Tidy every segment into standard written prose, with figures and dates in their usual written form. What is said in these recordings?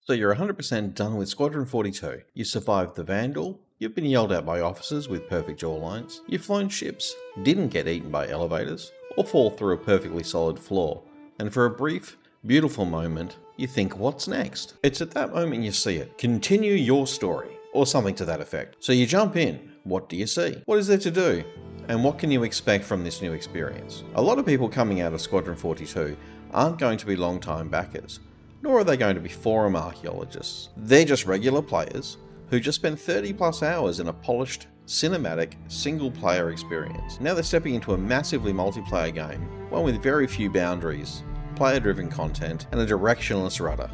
So you're 100% done with Squadron 42. You survived the Vandal, you've been yelled at by officers with perfect jawlines, you've flown ships, didn't get eaten by elevators, or fall through a perfectly solid floor, and for a brief, beautiful moment, you think, what's next? It's at that moment you see it. Continue your story, or something to that effect. So you jump in. What do you see? What is there to do? And what can you expect from this new experience? A lot of people coming out of Squadron 42 aren't going to be long-time backers, nor are they going to be forum archaeologists. They're just regular players who just spent 30 plus hours in a polished, cinematic, single-player experience. Now they're stepping into a massively multiplayer game, one with very few boundaries, player-driven content, and a directionless rudder.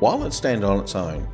While it stands on its own,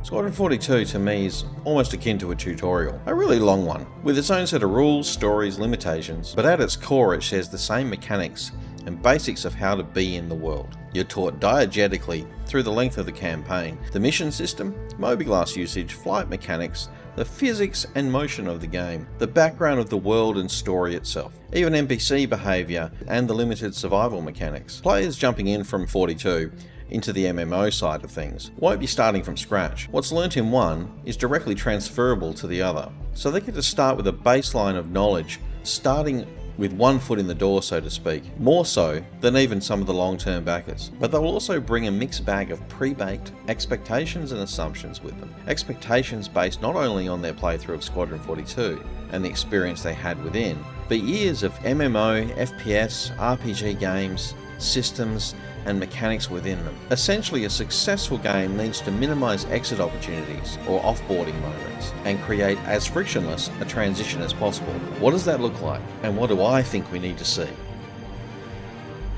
Squadron 42 to me is almost akin to a tutorial, a really long one, with its own set of rules, stories, limitations, but at its core it shares the same mechanics and basics of how to be in the world. You're taught diegetically through the length of the campaign, the mission system, mobiGlas usage, flight mechanics, the physics and motion of the game, the background of the world and story itself, even NPC behaviour and the limited survival mechanics. Players jumping in from 42 into the MMO side of things won't be starting from scratch. What's learnt in one is directly transferable to the other, so they get to start with a baseline of knowledge, starting with one foot in the door, so to speak, more so than even some of the long-term backers. But they'll also bring a mixed bag of pre-baked expectations and assumptions with them. Expectations based not only on their playthrough of Squadron 42 and the experience they had within, but years of MMO, FPS, RPG games, systems, and mechanics within them. Essentially, a successful game needs to minimize exit opportunities or offboarding moments and create as frictionless a transition as possible. What does that look like? And what do I think we need to see?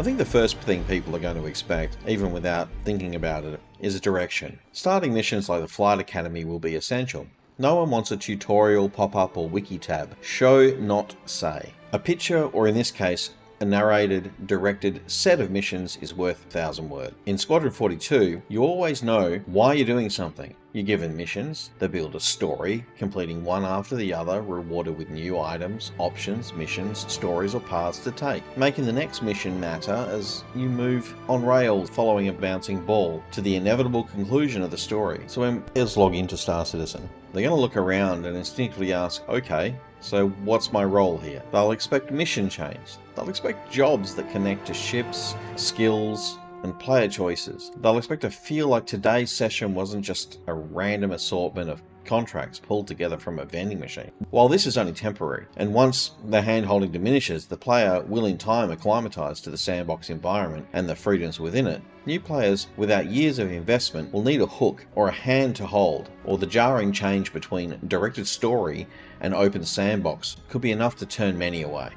I think the first thing people are going to expect, even without thinking about it, is a direction. Starting missions like the Flight Academy will be essential. No one wants a tutorial, pop-up, or wiki tab. Show, not say. A picture, or in this case, a narrated, directed set of missions is worth 1,000 words. In Squadron 42, you always know why you're doing something. You're given missions, they build a story, completing one after the other, rewarded with new items, options, missions, stories, or paths to take, making the next mission matter as you move on rails following a bouncing ball to the inevitable conclusion of the story. So when players log into Star Citizen, they're going to look around and instinctively ask, okay, so what's my role here? They'll expect mission chains. They'll expect jobs that connect to ships, skills, and player choices. They'll expect to feel like today's session wasn't just a random assortment of contracts pulled together from a vending machine. While this is only temporary, and once the hand-holding diminishes, the player will in time acclimatise to the sandbox environment and the freedoms within it. New players without years of investment will need a hook or a hand to hold, or the jarring change between directed story and open sandbox could be enough to turn many away.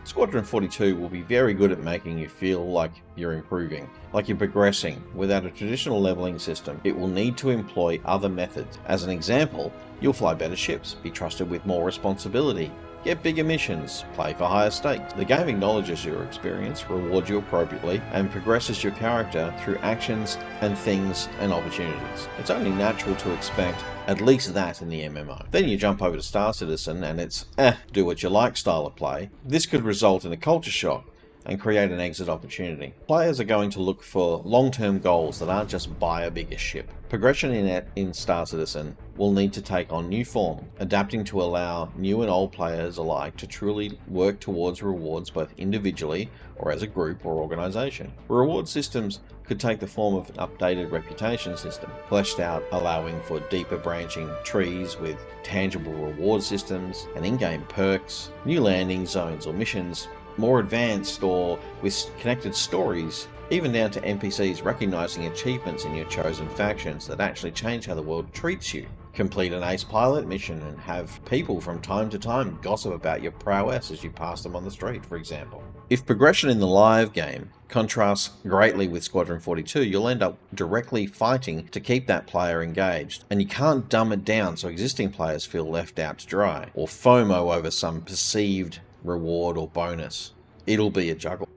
Squadron 42 will be very good at making you feel like you're improving, like you're progressing. Without a traditional leveling system, it will need to employ other methods. As an example, you'll fly better ships, be trusted with more responsibility, get bigger missions, play for higher stakes. The game acknowledges your experience, rewards you appropriately, and progresses your character through actions and things and opportunities. It's only natural to expect at least that in the MMO. Then you jump over to Star Citizen and it's do what you like style of play. This could result in a culture shock and create an exit opportunity. Players are going to look for long-term goals that aren't just buy a bigger ship. Progression in Star Citizen will need to take on new form, adapting to allow new and old players alike to truly work towards rewards both individually or as a group or organisation. Reward systems could take the form of an updated reputation system, fleshed out, allowing for deeper branching trees with tangible reward systems and in-game perks, new landing zones or missions more advanced or with connected stories, even down to NPCs recognizing achievements in your chosen factions that actually change how the world treats you. Complete an ace pilot mission and have people from time to time gossip about your prowess as you pass them on the street, for example. If progression in the live game contrasts greatly with Squadron 42, you'll end up directly fighting to keep that player engaged, and you can't dumb it down so existing players feel left out to dry, or FOMO over some perceived reward or bonus. It'll be a juggle.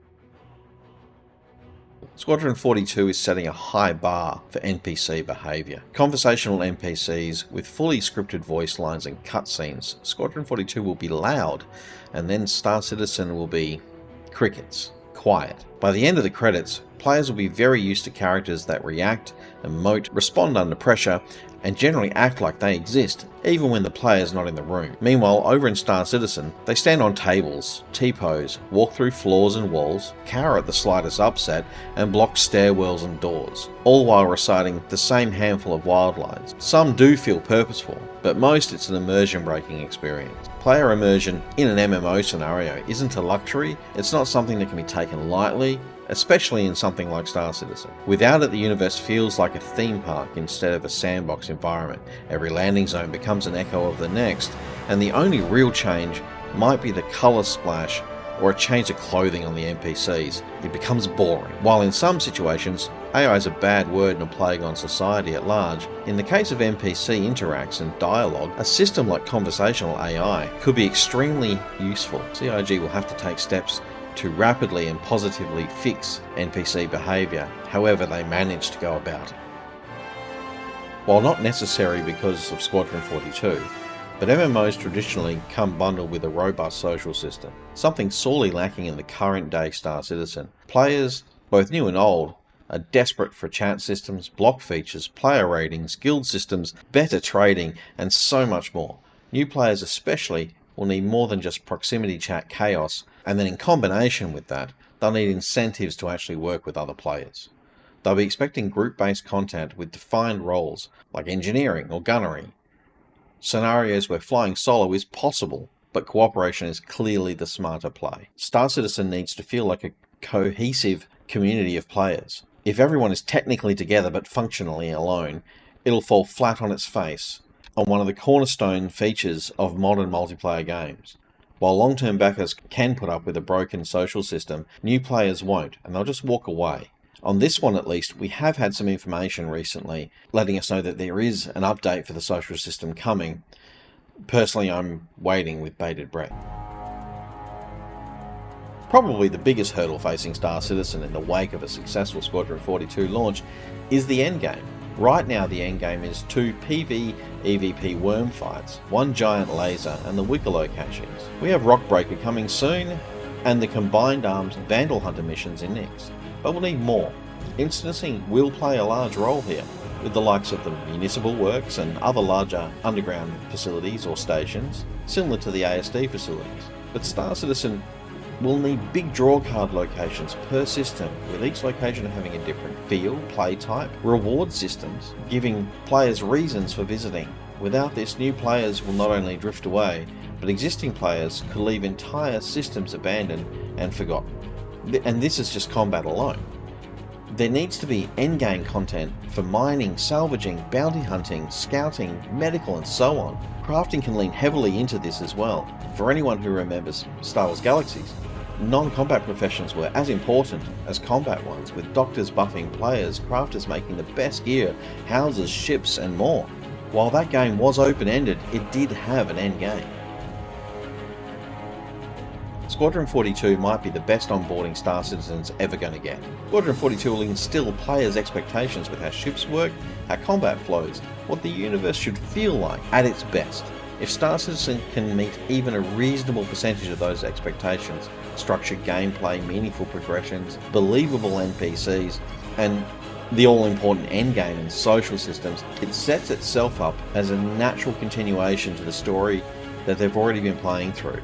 Squadron 42 is setting a high bar for NPC behaviour. Conversational NPCs with fully scripted voice lines and cutscenes. Squadron 42 will be loud, and then Star Citizen will be crickets. quiet. By the end of the credits, players will be very used to characters that react, emote, respond under pressure, and generally act like they exist, even when the player's not in the room. Meanwhile, over in Star Citizen, they stand on tables, T-pose, walk through floors and walls, cower at the slightest upset, and block stairwells and doors, all while reciting the same handful of wild lines. Some do feel purposeful, but most it's an immersion-breaking experience. Player immersion in an MMO scenario isn't a luxury, it's not something that can be taken lightly, especially in something like Star Citizen. Without it, the universe feels like a theme park instead of a sandbox environment. Every landing zone becomes an echo of the next, and the only real change might be the colour splash or a change of clothing on the NPCs. It becomes boring. While in some situations, AI is a bad word and a plague on society at large, in the case of NPC interacts and dialogue, a system like conversational AI could be extremely useful. CIG will have to take steps to rapidly and positively fix NPC behaviour, however they manage to go about it. While not necessary because of Squadron 42, but MMOs traditionally come bundled with a robust social system, something sorely lacking in the current day Star Citizen. Players, both new and old, are desperate for chat systems, block features, player ratings, guild systems, better trading, and so much more. New players especially will need more than just proximity chat chaos, and then in combination with that, they'll need incentives to actually work with other players. They'll be expecting group-based content with defined roles, like engineering or gunnery. Scenarios where flying solo is possible, but cooperation is clearly the smarter play. Star Citizen needs to feel like a cohesive community of players. If everyone is technically together but functionally alone, it'll fall flat on its face on one of the cornerstone features of modern multiplayer games. While long-term backers can put up with a broken social system, new players won't, and they'll just walk away. On this one at least, we have had some information recently letting us know that there is an update for the social system coming. Personally, I'm waiting with bated breath. Probably the biggest hurdle facing Star Citizen in the wake of a successful Squadron 42 launch is the endgame. Right now the endgame is 2 PvE/EVP worm fights, 1 giant laser and the Wicklow cachings. We have Rockbreaker coming soon and the combined arms Vandal Hunter missions in next. But we'll need more. Instancing will play a large role here, with the likes of the municipal works and other larger underground facilities or stations, similar to the ASD facilities. But Star Citizen will need big drawcard locations per system, with each location having a different feel, play type, reward systems, giving players reasons for visiting. Without this, new players will not only drift away, but existing players could leave entire systems abandoned and forgotten. And this is just combat alone. There needs to be endgame content for mining, salvaging, bounty hunting, scouting, medical and so on. Crafting can lean heavily into this as well. For anyone who remembers Star Wars Galaxies, non-combat professions were as important as combat ones, with doctors buffing players, crafters making the best gear, houses, ships and more. While that game was open-ended, it did have an end game. Squadron 42 might be the best onboarding Star Citizen's ever going to get. Squadron 42 will instill players' expectations with how ships work, how combat flows, what the universe should feel like at its best. If Star Citizen can meet even a reasonable percentage of those expectations, structured gameplay, meaningful progressions, believable NPCs, and the all-important endgame and social systems, it sets itself up as a natural continuation to the story that they've already been playing through.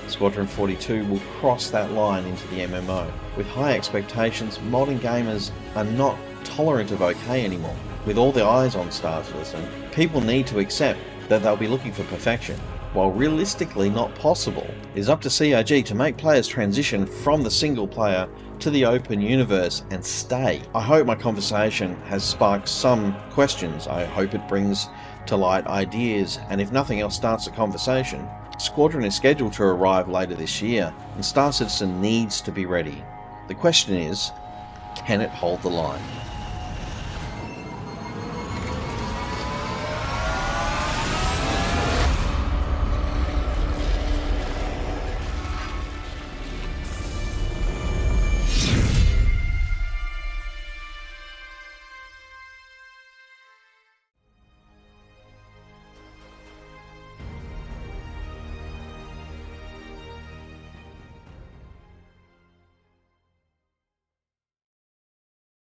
Squadron 42 will cross that line into the MMO. With high expectations, modern gamers are not tolerant of okay anymore. With all the eyes on Star Citizen, people need to accept that they'll be looking for perfection. While realistically not possible, it is up to CIG to make players transition from the single player to the open universe and stay. I hope my conversation has sparked some questions. I hope it brings to light ideas, and if nothing else, starts a conversation. Squadron is scheduled to arrive later this year, and Star Citizen needs to be ready. The question is, can it hold the line?